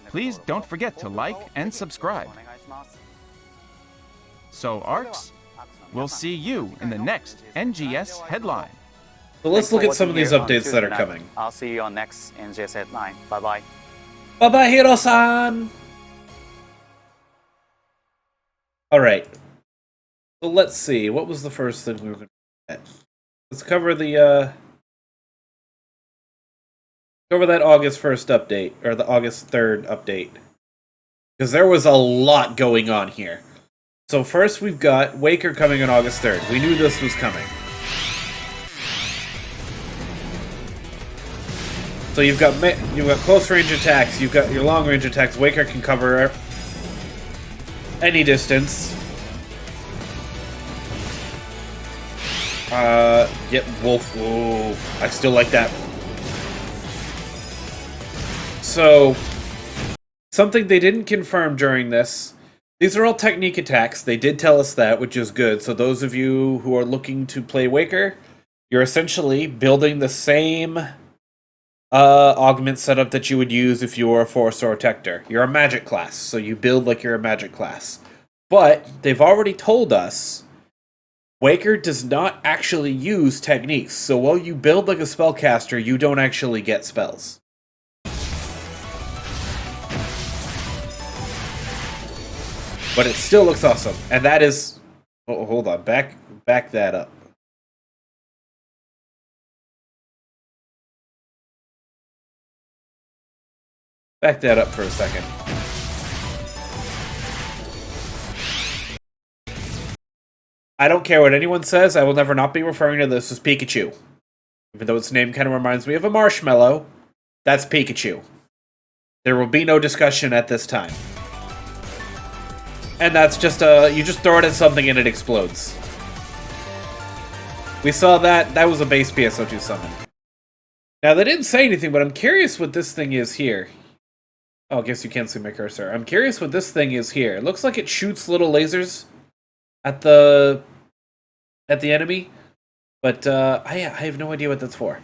Please don't forget to like and subscribe. So, Arcs, we'll see you in the next NGS headline. So let's look at some of these updates that are coming. I'll see you on next NGS headline. Bye-bye. Bye-bye, Hiro-san! Alright. So let's see. What was the first thing we were going to get? Let's cover the, cover that August 1st update, or the August 3rd update. Because there was a lot going on here. So first we've got Waker coming on August 3rd. We knew this was coming. So you've got close range attacks, you've got your long range attacks. Waker can cover any distance. Yep, Wolf. Ooh, I still like that. So, something they didn't confirm during this. These are all technique attacks. They did tell us that, which is good. So those of you who are looking to play Waker, you're essentially building the same augment setup that you would use if you were a Force or a Tector. You're a magic class, so you build like you're a magic class. But they've already told us Waker does not actually use techniques, so while you build like a spellcaster, you don't actually get spells. But it still looks awesome, and that is... Oh, hold on, back that up. Back that up for a second. I don't care what anyone says, I will never not be referring to this as Pikachu. Even though its name kind of reminds me of a marshmallow, that's Pikachu. There will be no discussion at this time. And that's just you just throw it at something and it explodes. We saw that was a base PSO2 summon. Now they didn't say anything, but I'm curious what this thing is here. Oh, I guess you can't see my cursor. I'm curious what this thing is here. It looks like it shoots little lasers at the enemy, but I have no idea what that's for.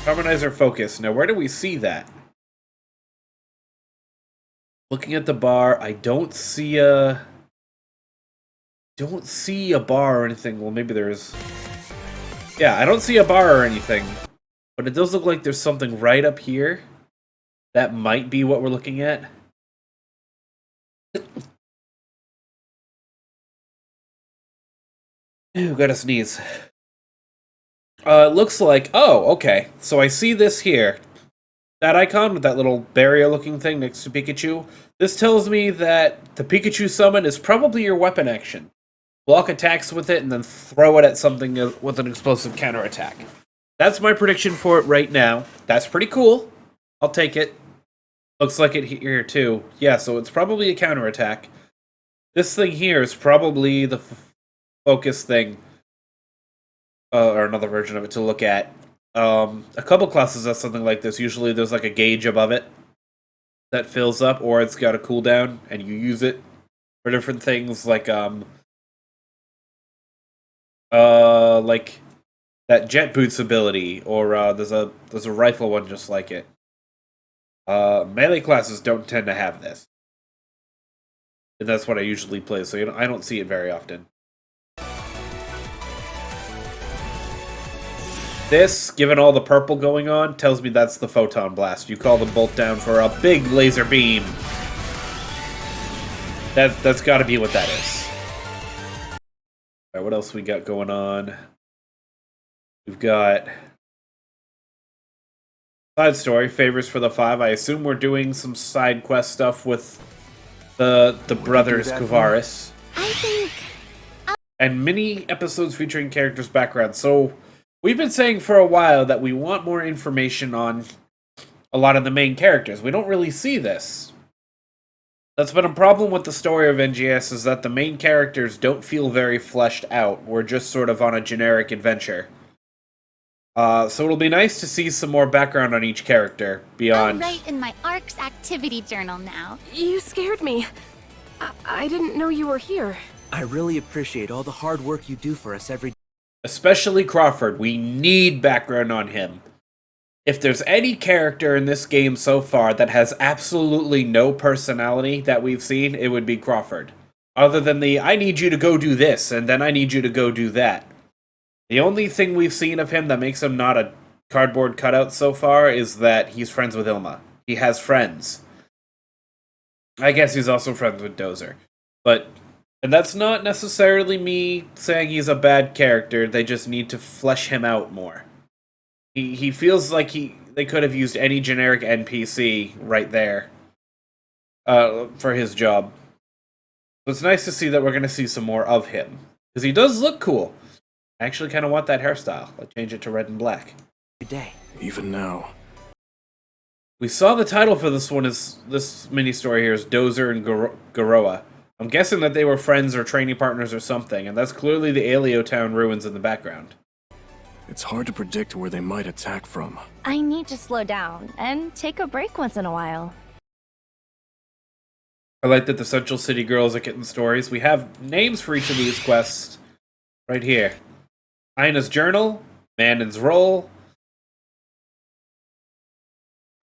Harmonizer focus. Now, where do we see that? Looking at the bar, I don't see a bar or anything. Well, maybe there is. Yeah, I don't see a bar or anything. But it does look like there's something right up here. That might be what we're looking at. Ooh, gotta sneeze. It looks like... Oh, okay. So I see this here. That icon with that little barrier-looking thing next to Pikachu. This tells me that the Pikachu summon is probably your weapon action. Block attacks with it and then throw it at something with an explosive counterattack. That's my prediction for it right now. That's pretty cool. I'll take it. Looks like it here too. Yeah, so it's probably a counterattack. This thing here is probably the focus thing. Or another version of it to look at. A couple classes have something like this. Usually there's like a gauge above it that fills up, or it's got a cooldown, and you use it for different things, like that jet boots ability, or there's a rifle one just like it. Melee classes don't tend to have this, and that's what I usually play. So I don't see it very often. This, given all the purple going on, tells me that's the Photon Blast. You call them both down for a big laser beam. That's got to be what that is. Alright, what else we got going on? We've got side story, favors for the 5. I assume we're doing some side quest stuff with the brothers Kuvaris. I think... And mini episodes featuring characters' backgrounds. So... We've been saying for a while that we want more information on a lot of the main characters. We don't really see this. That's been a problem with the story of NGS, is that the main characters don't feel very fleshed out. We're just sort of on a generic adventure. So it'll be nice to see some more background on each character beyond... I'll write in my ARC's activity journal now. You scared me. I didn't know you were here. I really appreciate all the hard work you do for us every day. Especially Crawford. We need background on him. If there's any character in this game so far that has absolutely no personality that we've seen, it would be Crawford. Other than the, I need you to go do this, and then I need you to go do that. The only thing we've seen of him that makes him not a cardboard cutout so far is that he's friends with Ilma. He has friends. I guess he's also friends with Dozer. And that's not necessarily me saying he's a bad character, they just need to flesh him out more. He feels like they could have used any generic NPC right there for his job. So it's nice to see that we're going to see some more of him. Because he does look cool. I actually kind of want that hairstyle. I'll change it to red and black. Day. Even now. We saw the title for this one is this mini story here is Dozer and Garoa. I'm guessing that they were friends or training partners or something, and that's clearly the Aleo Town ruins in the background. It's hard to predict where they might attack from. I need to slow down and take a break once in a while. I like that the Central City girls are getting stories. We have names for each of these quests right here. Ina's journal, Manon's role.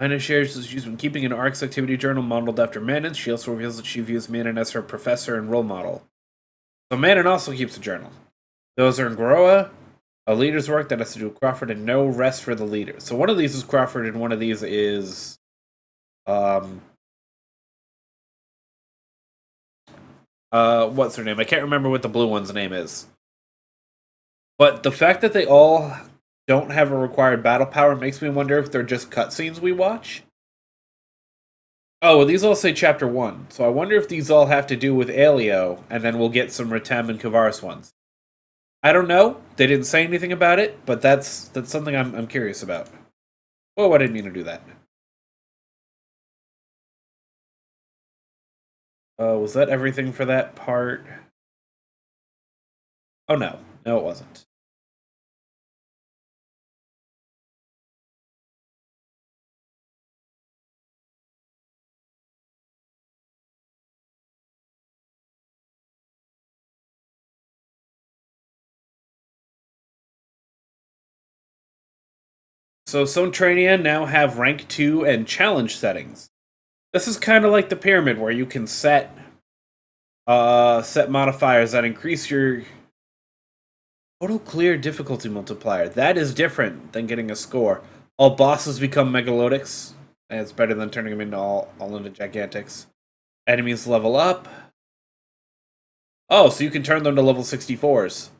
Ina shares that she's been keeping an ARC's activity journal modeled after Manon's. She also reveals that she views Manon as her professor and role model. So Manon also keeps a journal. Those are in Garoa. A leader's work that has to do with Crawford and no rest for the leader. So one of these is Crawford and one of these is what's her name? I can't remember what the blue one's name is. But the fact that they all don't have a required battle power makes me wonder if they're just cutscenes we watch. Oh, well, these all say Chapter 1. So I wonder if these all have to do with Aleo, and then we'll get some Retem and Kavaris ones. I don't know. They didn't say anything about it, but that's something I'm curious about. Oh, I didn't mean to do that. Was that everything for that part? Oh, no. No, it wasn't. So some Trainia now have rank 2 and challenge settings. This is kind of like the pyramid where you can set modifiers that increase your total clear difficulty multiplier. That is different than getting a score. All bosses become megalotics, and it's better than turning them into all into gigantics. Enemies level up. Oh, so you can turn them to level 64s.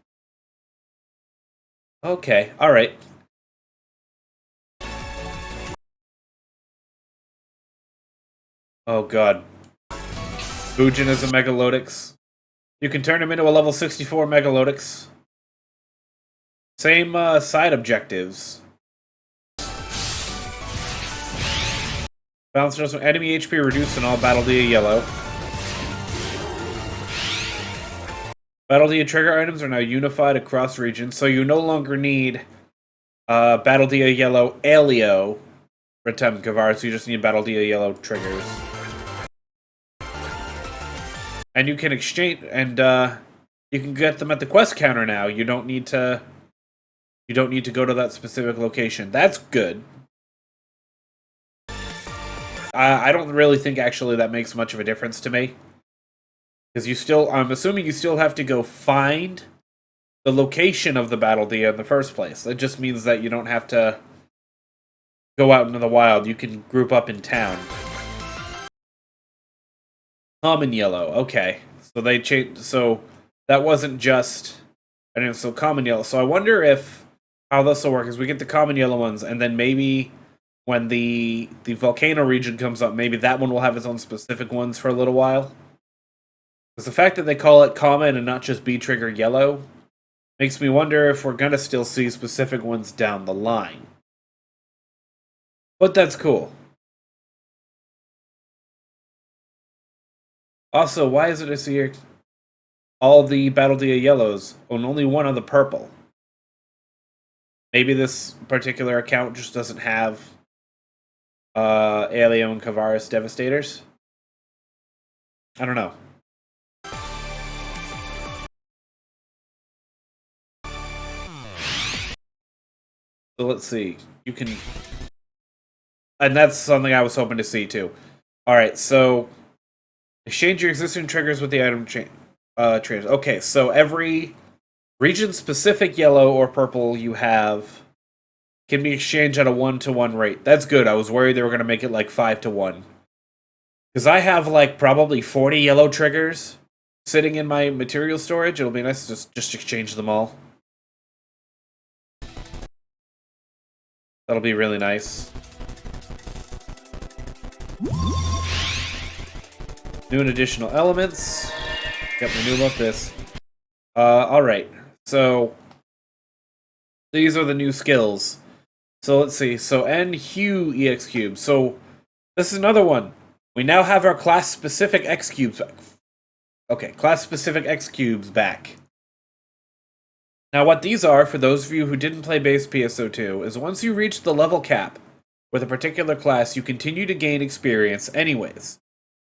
Okay, alright. Oh god. Bujin is a Megalotics. You can turn him into a level 64 Megalotics. Same side objectives. Balance adjustment. Enemy HP reduced in all Battle Dia yellow. Battle Dia trigger items are now unified across regions, so you no longer need Battle Dia yellow Aleo Retem Kavar, so you just need Battle Dia yellow triggers. And you can exchange, and you can get them at the quest counter now. You don't need to go to that specific location. That's good. I don't really think actually that makes much of a difference to me. Because I'm assuming you still have to go find the location of the Battle Dia in the first place. It just means that you don't have to go out into the wild. You can group up in town. Common yellow, okay. So they changed. So that wasn't just. So common yellow. So I wonder if how this will work is we get the common yellow ones, and then maybe when the volcano region comes up, maybe that one will have its own specific ones for a little while. Because the fact that they call it common and not just B-trigger yellow makes me wonder if we're gonna still see specific ones down the line. But that's cool. Also, why is it I see here all the Battle Dia yellows and only one of the purple? Maybe this particular account just doesn't have Aleo and Kavaris Devastators? I don't know. So let's see. You can... And that's something I was hoping to see, too. Alright, so... Exchange your existing triggers with the item triggers. Okay, so every region-specific yellow or purple you have can be exchanged at a 1-to-1 rate. That's good. I was worried they were going to make it like 5-to-1. Because I have like probably 40 yellow triggers sitting in my material storage. It'll be nice to just exchange them all. That'll be really nice. New and additional elements. Yep, we knew about this. Alright. So, these are the new skills. So, let's see. So, N Hue EX Cube. So, this is another one. We now have our class-specific X cubes back. Okay, class-specific X cubes back. Now, what these are, for those of you who didn't play base PSO2, is once you reach the level cap with a particular class, you continue to gain experience anyways.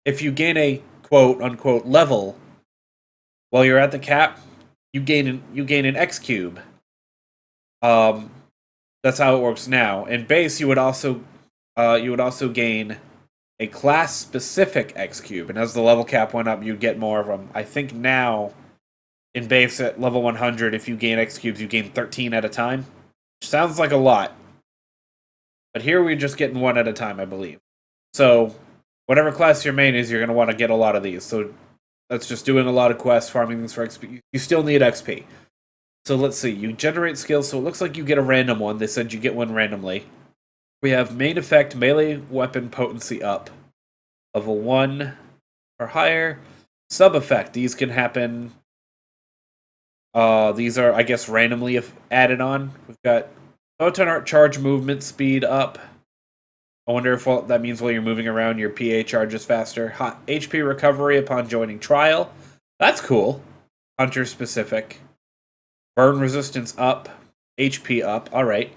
If you gain a quote-unquote level while you're at the cap, you gain an X cube. That's how it works now. In base, you would also gain a class-specific X cube, and as the level cap went up, you'd get more of them. I think now, in base at level 100, if you gain X cubes, you gain 13 at a time. Which sounds like a lot. But here we're just getting one at a time, I believe. So, whatever class your main is, you're going to want to get a lot of these. So, that's just doing a lot of quests, farming things for XP. You still need XP. So, let's see. You generate skills, so it looks like you get a random one. They said you get one randomly. We have main effect, melee weapon potency up. Level 1 or higher. Sub effect, these can happen. These are, I guess, randomly added on. We've got Photon Art charge movement speed up. I wonder if that means while you're moving around, your PA charges faster. Hot HP recovery upon joining trial. That's cool. Hunter specific. Burn resistance up. HP up. Alright.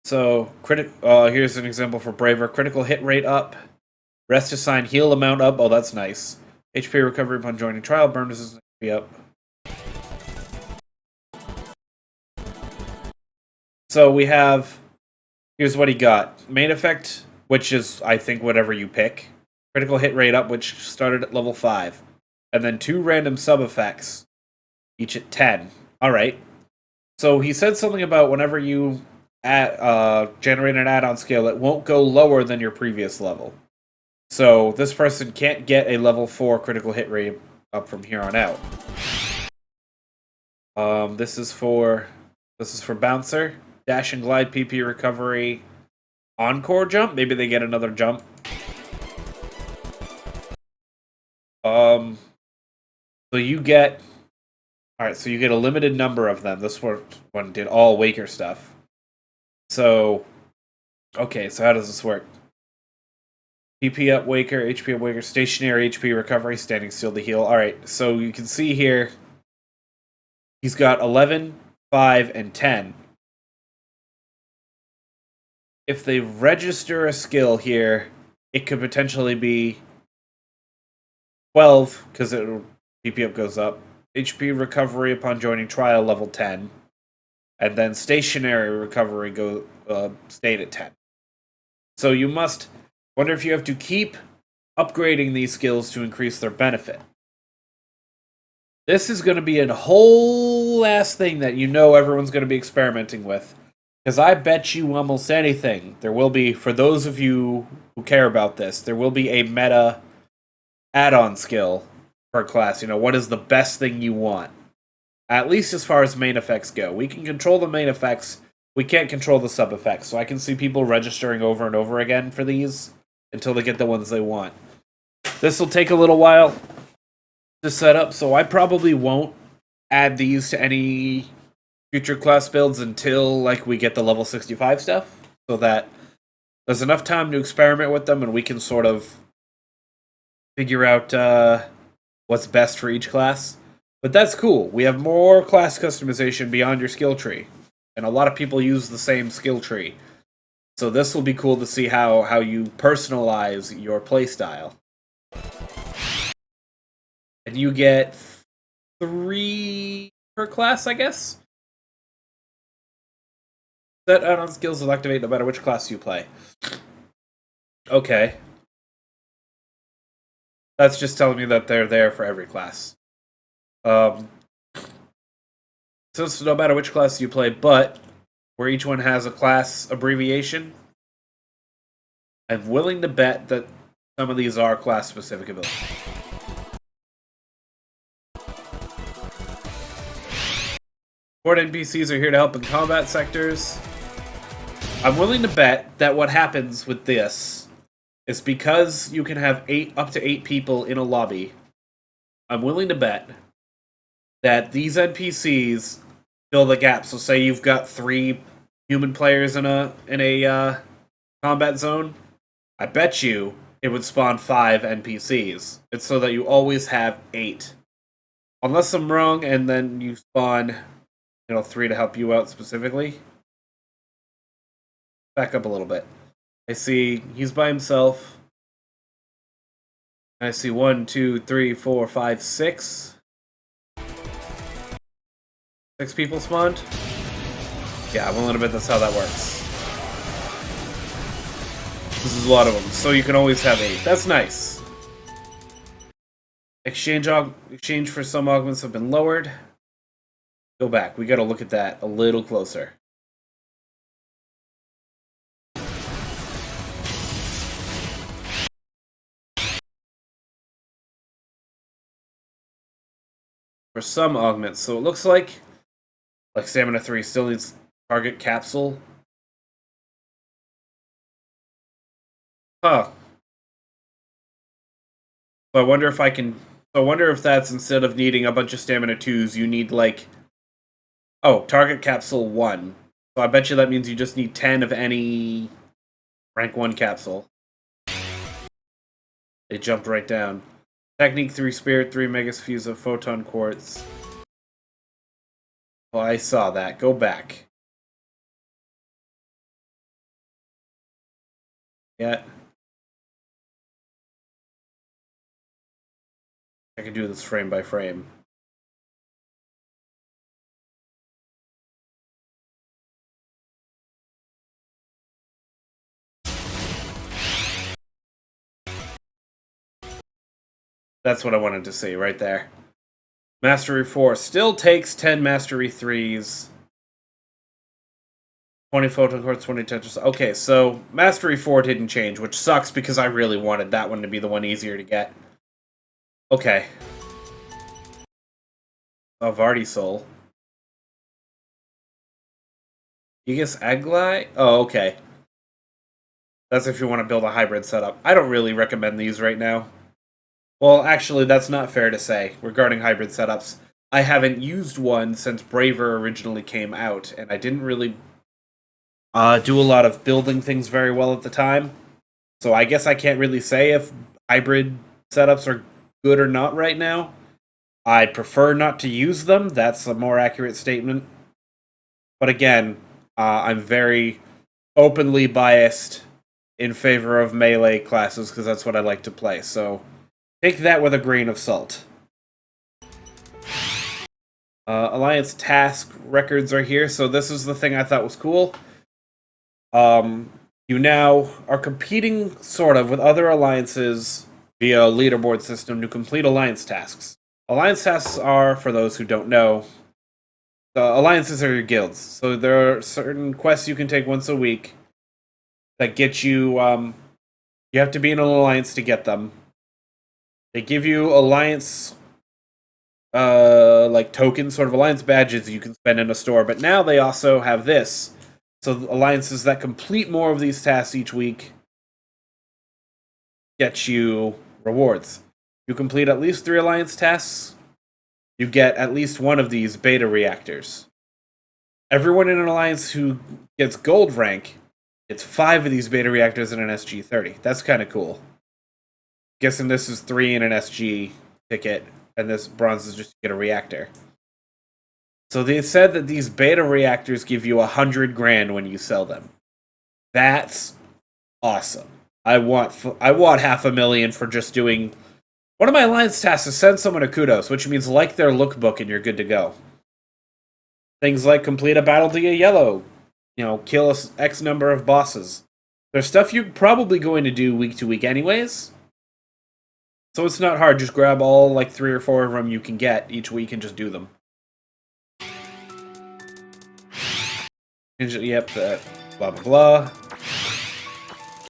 So, here's an example for Braver. Critical hit rate up. Rest assign heal amount up. Oh, that's nice. HP recovery upon joining trial. Burn resistance up. So we have... Here's what he got. Main effect, which is, I think, whatever you pick. Critical hit rate up, which started at level 5. And then 2 random sub-effects, each at 10. Alright. So he said something about whenever you generate an add-on skill, it won't go lower than your previous level. So this person can't get a level 4 critical hit rate up from here on out. This is for Bouncer. Dash and glide, PP recovery, encore jump. Maybe they get another jump. So you get... Alright, so you get a limited number of them. This one did all Waker stuff. So... Okay, so how does this work? PP up Waker, HP up Waker, stationary HP recovery, standing still to heal. Alright, so you can see here, he's got 11, 5, and 10. If they register a skill here, it could potentially be 12, because PP up goes up. HP recovery upon joining trial, level 10. And then stationary recovery stayed at 10. So you must... Wonder if you have to keep upgrading these skills to increase their benefit. This is going to be a whole ass thing that you know everyone's going to be experimenting with. Because I bet you almost anything, there will be, for those of you who care about this, there will be a meta add-on skill per class. You know, what is the best thing you want? At least as far as main effects go. We can control the main effects, we can't control the sub-effects. So I can see people registering over and over again for these until they get the ones they want. This will take a little while to set up, so I probably won't add these to any future class builds until like we get the level 65 stuff, so that there's enough time to experiment with them and we can sort of figure out what's best for each class. But that's cool. We have more class customization beyond your skill tree, and a lot of people use the same skill tree. So this will be cool to see how you personalize your playstyle. And you get 3 per class, I guess? Set add-on skills will activate no matter which class you play. Okay. That's just telling me that they're there for every class. So it's no matter which class you play, but where each one has a class abbreviation, I'm willing to bet that some of these are class-specific abilities. Support NPCs are here to help in combat sectors. I'm willing to bet that what happens with this is because you can have up to 8 people in a lobby. I'm willing to bet that these NPCs fill the gap. So say you've got 3 human players in a combat zone. I bet you it would spawn 5 NPCs. It's so that you always have 8. Unless I'm wrong, and then you spawn 3 to help you out specifically. Back up a little bit. I see he's by himself. I see 1, 2, 3, 4, 5, 6. 6 people spawned? Yeah, I'm willing to bet that's how that works. This is a lot of them, so you can always have 8. That's nice. Exchange for some augments have been lowered. Go back. We gotta look at that a little closer. For some augments, so it looks like Stamina 3 still needs target capsule. Huh. So I wonder if that's instead of needing a bunch of Stamina 2s, you need target capsule 1. So I bet you that means you just need 10 of any rank 1 capsule. They jumped right down. Technique 3 Spirit, 3 Megafuse of Photon Quartz. Oh, I saw that. Go back. Yeah. I can do this frame by frame. That's what I wanted to see right there. Mastery 4 still takes 10 Mastery 3s. 20 Photon Quartz, 20 Tetris. Okay, so Mastery 4 didn't change, which sucks because I really wanted that one to be the one easier to get. Okay. Vardy Soul. Aegis Aglai? Oh, okay. That's if you want to build a hybrid setup. I don't really recommend these right now. Well, actually, that's not fair to say regarding hybrid setups. I haven't used one since Braver originally came out, and I didn't really do a lot of building things very well at the time. So I guess I can't really say if hybrid setups are good or not right now. I prefer not to use them. That's a more accurate statement. But again, I'm very openly biased in favor of melee classes because that's what I like to play. So take that with a grain of salt. Alliance task records are here. So this is the thing I thought was cool. You now are competing sort of with other alliances via a leaderboard system to complete alliance tasks. Alliance tasks are, for those who don't know, alliances are your guilds. So there are certain quests you can take once a week that get you, you have to be in an alliance to get them. They give you alliance, tokens, sort of alliance badges you can spend in a store, but now they also have this. So alliances that complete more of these tasks each week get you rewards. You complete at least 3 alliance tasks, you get at least one of these beta reactors. Everyone in an alliance who gets gold rank gets 5 of these beta reactors and an SG-30. That's kind of cool. Guessing this is 3 in an SG ticket, and this bronze is just to get a reactor. So they said that these beta reactors give you 100 grand when you sell them. That's awesome. I want $500,000 for just doing One of my alliance tasks is send someone a kudos, which means like their lookbook and you're good to go. Things like complete a battle to get yellow, kill X number of bosses. There's stuff you're probably going to do week to week anyways. So it's not hard, just grab all like 3 or 4 of them you can get each week and just do them. Yep, blah blah blah.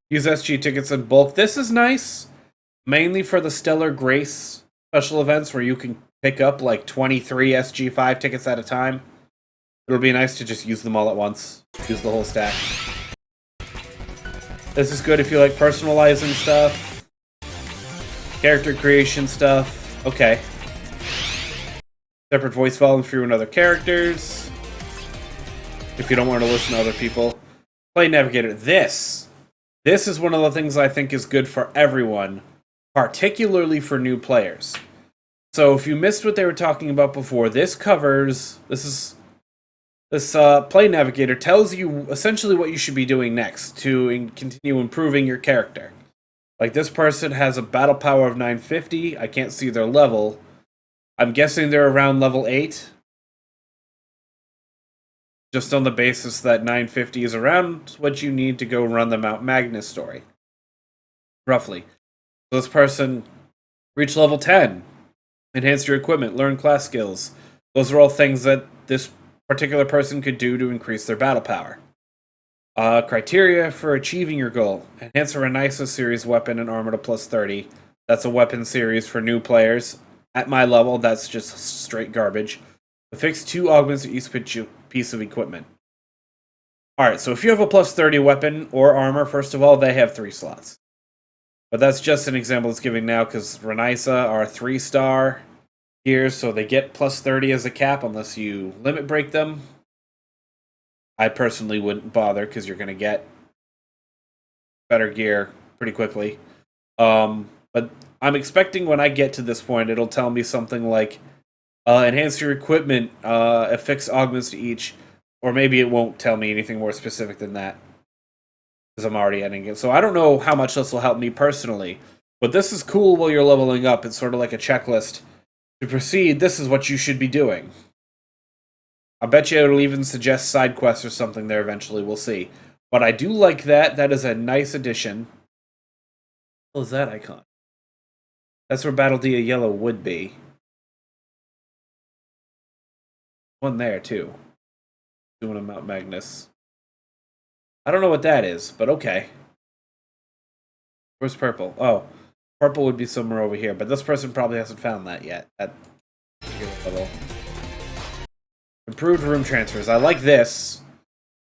Use SG tickets in bulk. This is nice, mainly for the Stellar Grace special events where you can pick up like 23 SG5 tickets at a time. It'll be nice to just use them all at once. Use the whole stack. This is good if you like personalizing stuff. Character creation stuff. Okay. Separate voice volume for you and other characters. If you don't want to listen to other people. Play Navigator. This is one of the things I think is good for everyone, particularly for new players. So if you missed what they were talking about before, this Play Navigator tells you essentially what you should be doing next to continue improving your character. Like this person has a battle power of 950. I can't see their level. I'm guessing they're around level 8. Just on the basis that 950 is around what you need to go run the Mount Magnus story. Roughly. So this person reach level 10. Enhance your equipment, learn class skills. Those are all things that this particular person could do to increase their battle power. Criteria for achieving your goal. Enhance a Renisa series weapon and armor to plus 30. That's a weapon series for new players. At my level, that's just straight garbage. Affix 2 augments to each piece of equipment. Alright, so if you have a plus 30 weapon or armor, first of all, they have 3 slots. But that's just an example it's giving now, because Renisa are 3-star gears, so they get plus 30 as a cap unless you limit break them. I personally wouldn't bother, because you're going to get better gear pretty quickly. But I'm expecting when I get to this point, it'll tell me something like, enhance your equipment, affix augments to each, or maybe it won't tell me anything more specific than that, because I'm already ending it. So I don't know how much this will help me personally, but this is cool while you're leveling up. It's sort of like a checklist. To proceed, this is what you should be doing. I bet you it'll even suggest side quests or something there eventually, we'll see. But I do like that. That is a nice addition. What is that icon? That's where Battle Dia Yellow would be. One there, too. Doing a Mount Magnus. I don't know what that is, but okay. Where's purple? Oh, purple would be somewhere over here, but this person probably hasn't found that yet. Improved room transfers. I like this.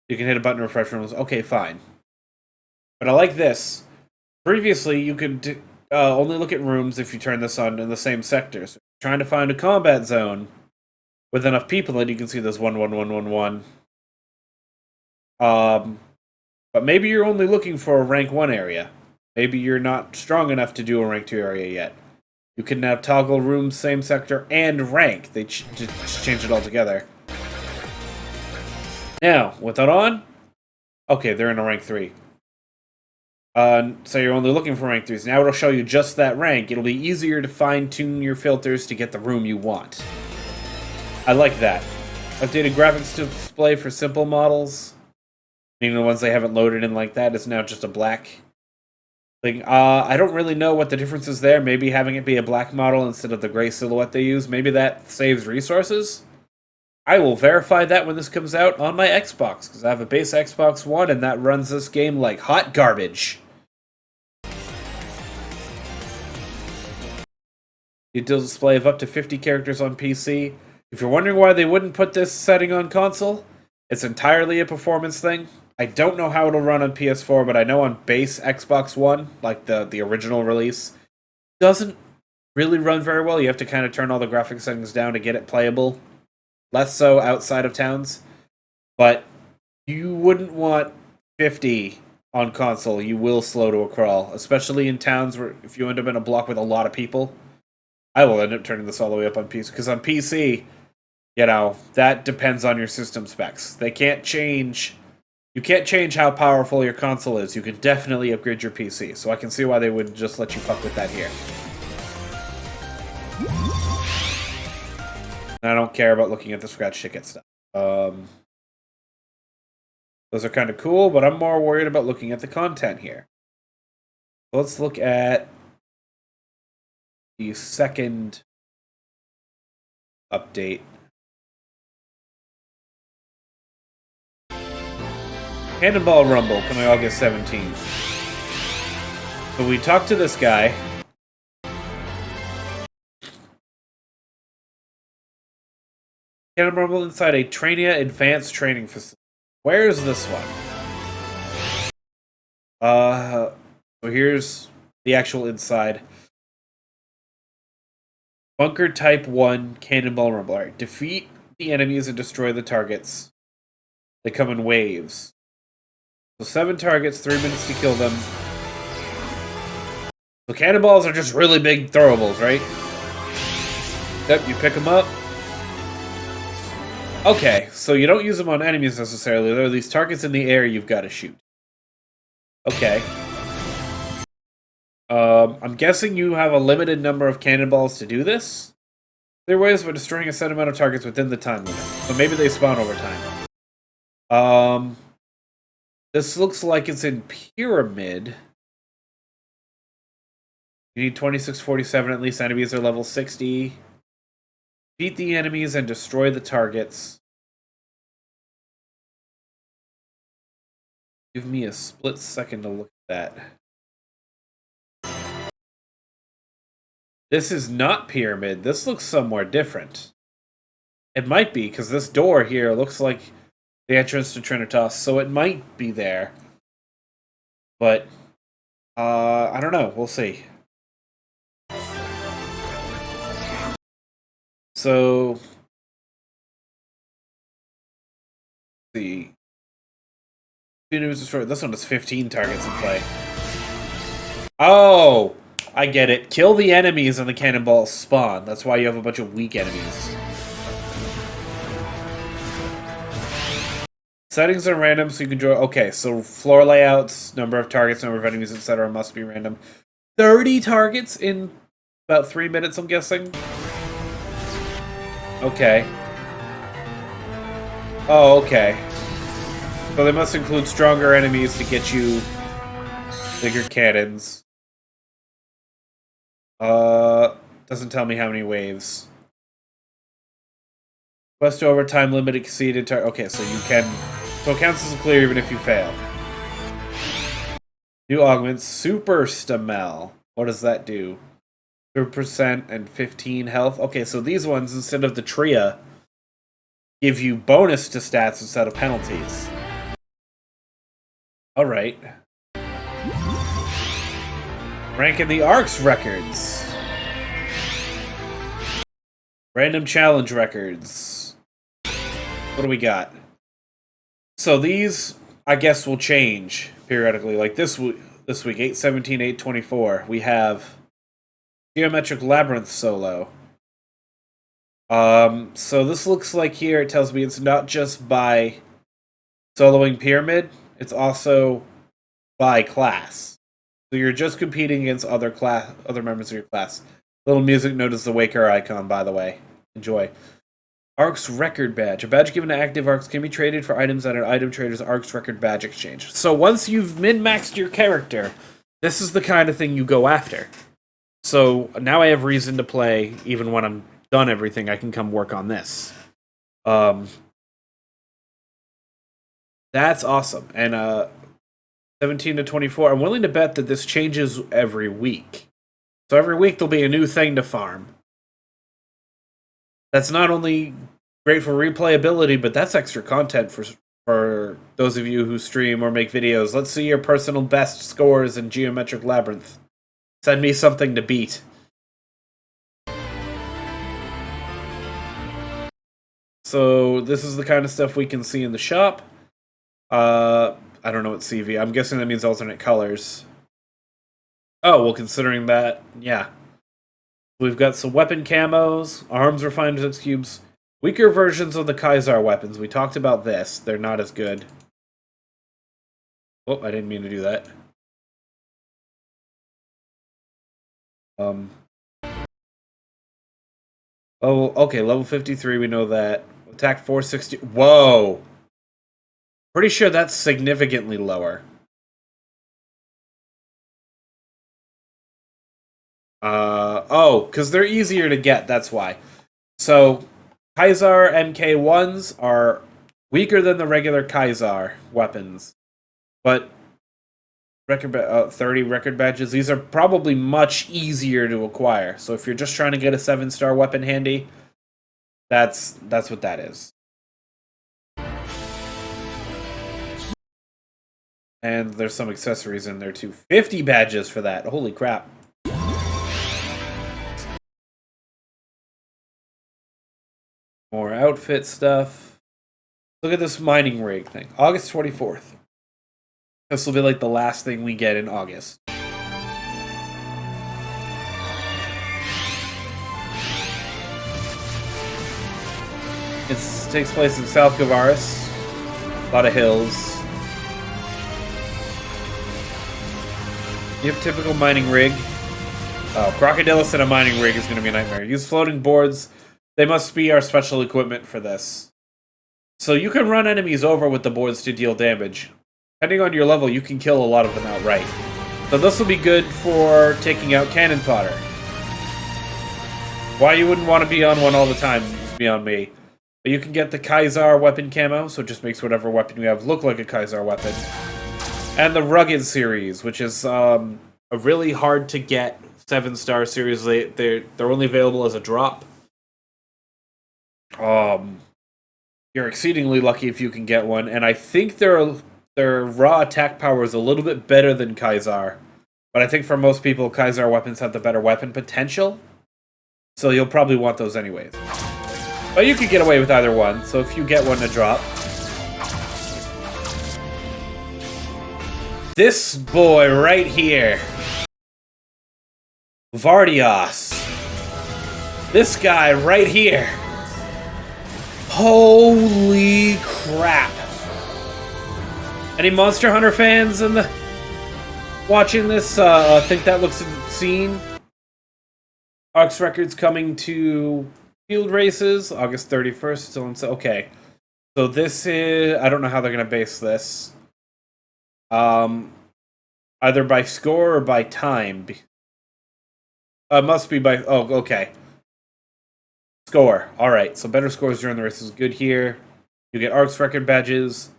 You can hit a button to refresh rooms. Okay, fine. But I like this. Previously, you could only look at rooms if you turn this on in the same sector. So trying to find a combat zone with enough people that you can see this 11111. But maybe you're only looking for a rank 1 area. Maybe you're not strong enough to do a rank 2 area yet. You can have toggle rooms, same sector, and rank. They just change it all together. Now, with that on, okay, they're in a rank 3. So you're only looking for rank 3s. Now it'll show you just that rank. It'll be easier to fine-tune your filters to get the room you want. I like that. Updated graphics display for simple models. Meaning the ones they haven't loaded in like that, it's now just a black thing. I don't really know what the difference is there. Maybe having it be a black model instead of the gray silhouette they use. Maybe that saves resources. I will verify that when this comes out on my Xbox, because I have a base Xbox One, and that runs this game like hot garbage. The display of up to 50 characters on PC. If you're wondering why they wouldn't put this setting on console, it's entirely a performance thing. I don't know how it'll run on PS4, but I know on base Xbox One, like the original release, doesn't really run very well. You have to kind of turn all the graphics settings down to get it playable. Less so outside of towns. But you wouldn't want 50 on console. You will slow to a crawl, especially in towns where if you end up in a block with a lot of people. I will end up turning this all the way up on PC, because on PC, you know, that depends on your system specs. They can't change. You can't change how powerful your console is. You can definitely upgrade your PC, so I can see why they would just let you fuck with that here. I don't care about looking at the scratch ticket stuff. Those are kind of cool, but I'm more worried about looking at the content here. Let's look at the second update. Cannonball Rumble coming August 17th. So we talked to this guy. Cannonball Rumble inside a Trainia advanced training facility. Where is this one? So here's the actual inside. Bunker Type 1 Cannonball Rumble. Alright, defeat the enemies and destroy the targets. They come in waves. So 7 targets, 3 minutes to kill them. So cannonballs are just really big throwables, right? Yep, you pick them up. Okay, so you don't use them on enemies necessarily. There are these targets in the air you've got to shoot. Okay. I'm guessing you have a limited number of cannonballs to do this? There are ways of destroying a set amount of targets within the time limit. So maybe they spawn over time. This looks like it's in Pyramid. You need 2647, at least enemies are level 60. Beat the enemies and destroy the targets. Give me a split second to look at that. This is not Pyramid. This looks somewhere different. It might be, because this door here looks like the entrance to Trinitas, so it might be there. But, I don't know. We'll see. So, the enemies destroyed. This one has 15 targets in play. Oh, I get it. Kill the enemies and the cannonballs spawn. That's why you have a bunch of weak enemies. Settings are random, so you can draw. Okay, so floor layouts, number of targets, number of enemies, etc. must be random. 30 targets in about 3 minutes, I'm guessing. Okay. Oh, okay. So they must include stronger enemies to get you bigger cannons. Doesn't tell me how many waves. Quest over time limit exceeded. Okay, so you can. So it counts as a clear even if you fail. New augments. Super Stamel. What does that do? 2% and 15 health. Okay, so these ones, instead of the Tria, give you bonus to stats instead of penalties. Alright. Rank in the ARCS records. Random challenge records. What do we got? So these, I guess, will change periodically. Like this week, 8/17, 8/24, we have Geometric Labyrinth solo. So this looks like here, it tells me it's not just by soloing Pyramid, it's also by class. So you're just competing against other members of your class. Little music note is the Waker icon, by the way. Enjoy. ARCS Record Badge. A badge given to active ARCS can be traded for items at an item trader's ARCS Record Badge exchange. So once you've min-maxed your character, this is the kind of thing you go after. So now I have reason to play, even when I'm done everything, I can come work on this. That's awesome. And 17 to 24, I'm willing to bet that this changes every week. So every week there'll be a new thing to farm. That's not only great for replayability, but that's extra content for those of you who stream or make videos. Let's see your personal best scores in Geometric Labyrinth. Send me something to beat. So this is the kind of stuff we can see in the shop. I don't know what CV. I'm guessing that means alternate colors. Oh, well, considering that, yeah. We've got some weapon camos, arms refined with cubes, weaker versions of the Kaiser weapons. We talked about this. They're not as good. Oh, I didn't mean to do that. Oh, okay, level 53, we know that. Attack 460. Whoa! Pretty sure that's significantly lower. Oh, because they're easier to get, that's why. So, Kaisar MK1s are weaker than the regular Kaisar weapons. But 30 record badges, these are probably much easier to acquire. So if you're just trying to get a 7-star weapon handy, that's what that is. And there's some accessories in there too. 50 badges for that. Holy crap. More outfit stuff. Look at this mining rig thing. August 24th. This will be like the last thing we get in August. It takes place in South Gavaris. A lot of hills. You have typical mining rig. Oh, Crocodilus in a mining rig is going to be a nightmare. Use floating boards. They must be our special equipment for this. So you can run enemies over with the boards to deal damage. Depending on your level, you can kill a lot of them outright. So this will be good for taking out cannon fodder. Why you wouldn't want to be on one all the time is beyond me. But you can get the Kaisar weapon camo, so it just makes whatever weapon you have look like a Kaisar weapon. And the Rugged series, which is a really hard to get 7-star series. They're only available as a drop. You're exceedingly lucky if you can get one, and I think their raw attack power is a little bit better than Kaisar. But I think for most people, Kaisar weapons have the better weapon potential. So you'll probably want those anyways. But you could get away with either one, so if you get one to drop. This boy right here. Vardios. This guy right here. Holy crap. Any Monster Hunter fans in the watching this think that looks obscene? Arcs Records coming to field races August 31st. Still in, okay. So this is, I don't know how they're going to base this. Either by score or by time. Must be by, oh, okay. Score. Alright, so better scores during the race is good here. You get Arcs Record badges.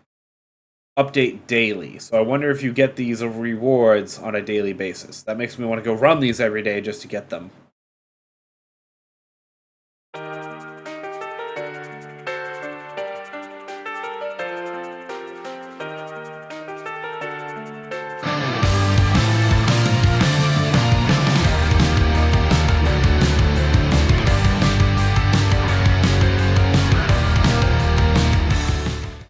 Update daily. So I wonder if you get these rewards on a daily basis. That makes me want to go run these every day just to get them.